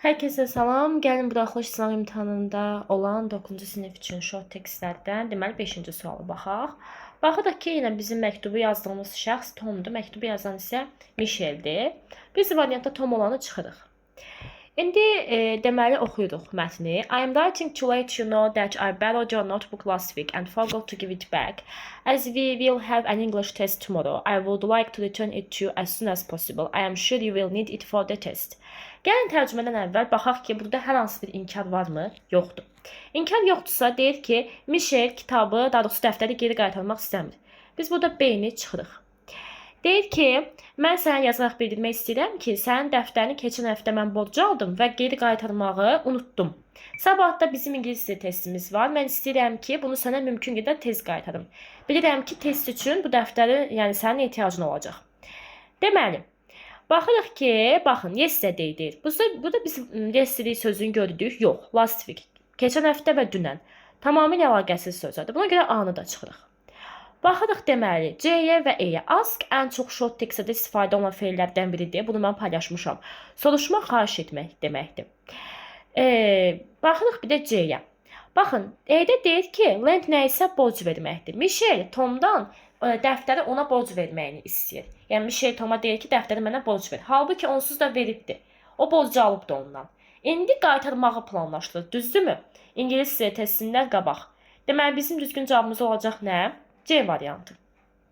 Herkese salam. Gəlin buraxılış sınav imtahanında olan 9-cu sinif üçün short tekstlərdən, deməli 5-ci suala baxaq. Baxırıq ki, yenə bizim məktubu yazdığımız şəxs Tomdur, məktubu yazan isə Michel'dir. Biz variantda Tom olanı çıxırıq. İndi deməli oxuyuruq mətni. I am writing to let you know that I borrowed your notebook last week and forgot to give it back. As we will have an English test tomorrow, I would like to return it to you as soon as possible. I am sure you will need it for the test. Gəlin tərcümədən əvvəl baxaq ki, burada hər hansı bir inkar varmı? Yoxdur. İnkar yoxdursa deyir ki, Michel kitabı, daha doğrusu dəftəri geri qaytarmaq istəmir. Biz burada B-ni çıxırıq. Deyir ki, mən sənə yazaraq bildirmək istəyirəm ki, sənin dəftərini keçən həftə mən borc aldım və geri qaytarmağı unutdum. Sabah da bizim ingilis dili testimiz var. Mən istəyirəm ki, bunu sənə mümkün qədər tez qaytarım. Bilirəm ki, test üçün bu dəftəri, yəni sənin ehtiyacın olacaq. Deməli, baxırıq ki, baxın, yesterday deyir. Burada biz yesterday sözünü gördük. Yox, last week. Keçən həftə və dünən. Tamamilə əlaqəsiz sözlərdir. Buna görə A-nı da çıxırıq. Baxırıq deməli, C-yə və E-yə. Ask ən çox short textdə istifadə olunan feillərdən biridir. Bunu mən paylaşmışam. Soruşmaq, xahiş etmək deməkdir. Baxırıq bir də C-yə. Baxın, E-də deyir ki, lend nə isə borc verməkdir. Michel Tomdan dəftəri ona borc verməyini istəyir. Yəni Michel Toma deyir ki, dəftəri mənə borc ver. Halbuki onsuz da veribdir. O borcu alıbdı ondan. İndi qaytarmağı planlaşdırır. Düzdürmü? İngilis dili testindən qabaq. Deməli bizim düzgün cavabımız olacaq nə? C variantı.